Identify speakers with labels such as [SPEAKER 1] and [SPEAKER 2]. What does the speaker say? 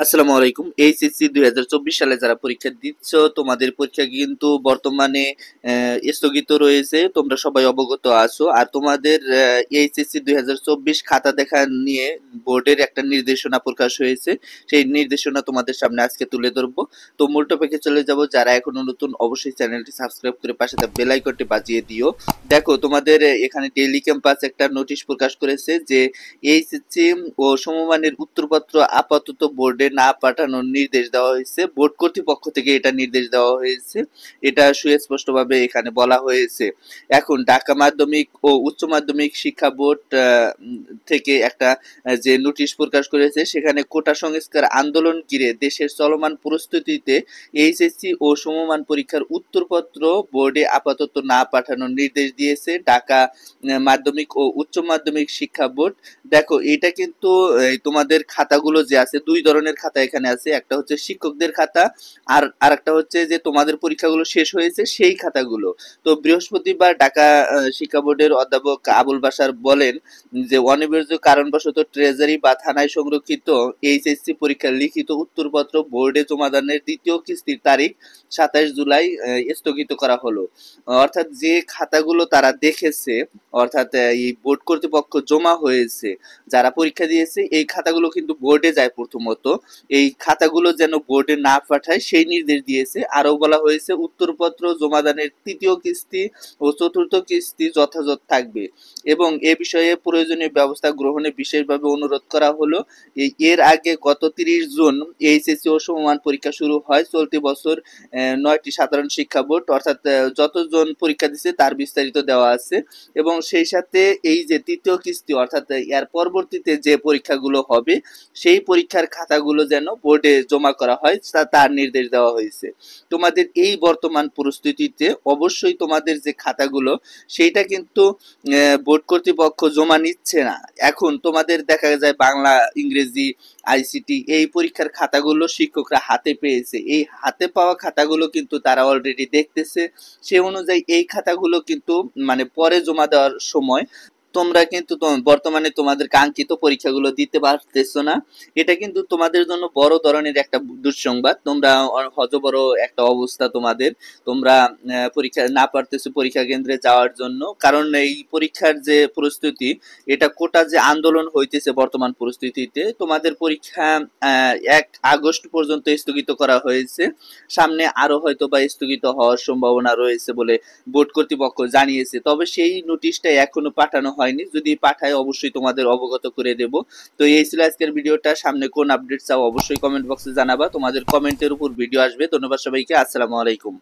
[SPEAKER 1] আসসালামু আলাইকুম। এইচএসসি ২০২৪ সালে যারা পরীক্ষা দিচ্ছ, তোমাদের পরীক্ষা কিন্তু বর্তমানে স্থগিত রয়েছে। তোমরা সবাই অবগত আছো। আর তোমাদের এইচএসসি ২০২৪ খাতা দেখা নিয়ে বোর্ডের একটা নির্দেশনা প্রকাশ হয়েছে। সেই নির্দেশনা তোমাদের সামনে আজকে তুলে ধরবো। তো মূল টপিকে চলে যাব। যারা এখনো নতুন অবশ্যই চ্যানেলটি সাবস্ক্রাইব করে পাশে থাকা বেল আইকনটি বাজিয়ে দিও। দেখো তোমাদের এখানে ডেইলি ক্যাম্পাস একটা নোটিশ প্রকাশ করেছে যে এইচএসসি ও সমমানের উত্তরপত্র আপাতত বোর্ডে না পাঠানোর নির্দেশ দেওয়া হয়েছে। বোর্ড কর্তৃপক্ষ থেকে এটা নির্দেশ দেওয়া হয়েছে। এটা সুস্পষ্টভাবে এখানে বলা হয়েছে। এখন ঢাকা মাধ্যমিক ও উচ্চ মাধ্যমিক শিক্ষা বোর্ড থেকে একটা যে নোটিশ প্রকাশ করেছে, সেখানে কোটা সংস্কার আন্দোলন ঘিরে দেশের চলমান পরিস্থিতিতে এইচএসসি ও সমমান পরীক্ষার উত্তরপত্র বোর্ডে আপাতত না পাঠানোর নির্দেশ দিয়েছে ঢাকা মাধ্যমিক ও উচ্চ মাধ্যমিক শিক্ষা বোর্ড। দেখো এটা কিন্তু তোমাদের খাতাগুলো যে আছে, দুই ধরনের খাতা এখানে আছে। একটা হচ্ছে শিক্ষকদের খাতা, আর আরেকটা হচ্ছে যে তোমাদের পরীক্ষাগুলো শেষ হয়েছে সেই খাতাগুলো। তো বৃহস্পতিবার ঢাকা শিক্ষা বোর্ডের অধ্যাপক আবুল বাশার বলেন যে অনিবার্য কারণবশত ট্রেজারি বা থানায় সংরক্ষিত এইচএসসি পরীক্ষার লিখিত উত্তরপত্র বোর্ডে জমাদানের দ্বিতীয় কিস্তির তারিখ ২৭ জুলাই স্থগিত করা হলো। অর্থাৎ যে খাতাগুলো তারা দেখেছে, অর্থাৎ এই বোর্ড কর্তৃপক্ষ জমা হয়েছে, যারা পরীক্ষা দিয়েছে এই খাতাগুলো কিন্তু বোর্ডে যায় প্রথমত। এই খাতাগুলো যেন বোর্ডে না পাঠায় সেই নির্দেশ দিয়েছে। আরও বলা হয়েছে উত্তরপত্র জমাদানের তৃতীয় কিস্তি ও চতুর্থ কিস্তি যথাযথ থাকবে এবং এ বিষয়ে প্রয়োজনীয় ব্যবস্থা গ্রহণে বিশেষভাবে অনুরোধ করা হলো। এর আগে গত ৩০ জুন এইচএসসি ও সমমান পরীক্ষা শুরু হয়। চলতি বছর ৯টি সাধারণ শিক্ষা বোর্ড, অর্থাৎ যতজন পরীক্ষা দিচ্ছে তার বিস্তারিত দেওয়া আছে। এবং সেই সাথে এই যে তৃতীয় কিস্তি, অর্থাৎ এর পরবর্তীতে যে পরীক্ষাগুলো হবে সেই পরীক্ষার খাতাগুলো যেন বোর্ডে জমা করা হয় তার নির্দেশ দেওয়া হয়েছে। তোমাদের এই বর্তমান পরিস্থিতিতে অবশ্যই তোমাদের যে খাতাগুলো সেইটা কিন্তু বোর্ড কর্তৃপক্ষ জমা নিচ্ছে না। এখন তোমাদের দেখা যায় বাংলা, ইংরেজি, আইসিটি এই পরীক্ষার খাতাগুলো শিক্ষকরা হাতে পেয়েছে। এই হাতে পাওয়া খাতাগুলো কিন্তু তারা অলরেডি দেখতেছে। সে অনুযায়ী এই খাতাগুলো কিন্তু মানে পরে জমা দেওয়ার সময় তোমরা কিন্তু বর্তমানে তোমাদের কাঙ্ক্ষিত পরীক্ষাগুলো দিতে পারতেছো না। এটা কিন্তু তোমাদের জন্য বড় ধরনের একটা দুঃসংবাদ। তোমরা হযবর একটা অবস্থা তোমাদের। তোমরা পরীক্ষা না পারতেছো পরীক্ষা কেন্দ্রে যাওয়ার জন্য। কারণ এই পরীক্ষার যে প্রস্তুতি, এটা কোটা যে আন্দোলন হইতেছে বর্তমান পরিস্থিতিতে, তোমাদের পরীক্ষা ১ আগস্ট পর্যন্ত স্থগিত করা হয়েছে। সামনে আরো হয়তো বা স্থগিত হওয়ার সম্ভাবনা রয়েছে বলে বোর্ড কর্তৃপক্ষ জানিয়েছে। তবে সেই নোটিশটা এখনো পাঠানো হয়নি। যদি পাঠায় অবশ্যই তোমাদের অবগত করে দেব। তো এই ছিল আজকের ভিডিওটা। সামনে কোন আপডেট চাও অবশ্যই কমেন্ট বক্সে জানাবা। তোমাদের কমেন্টের উপর ভিডিও আসবে। ধন্যবাদ সবাইকে। আসসালামু আলাইকুম।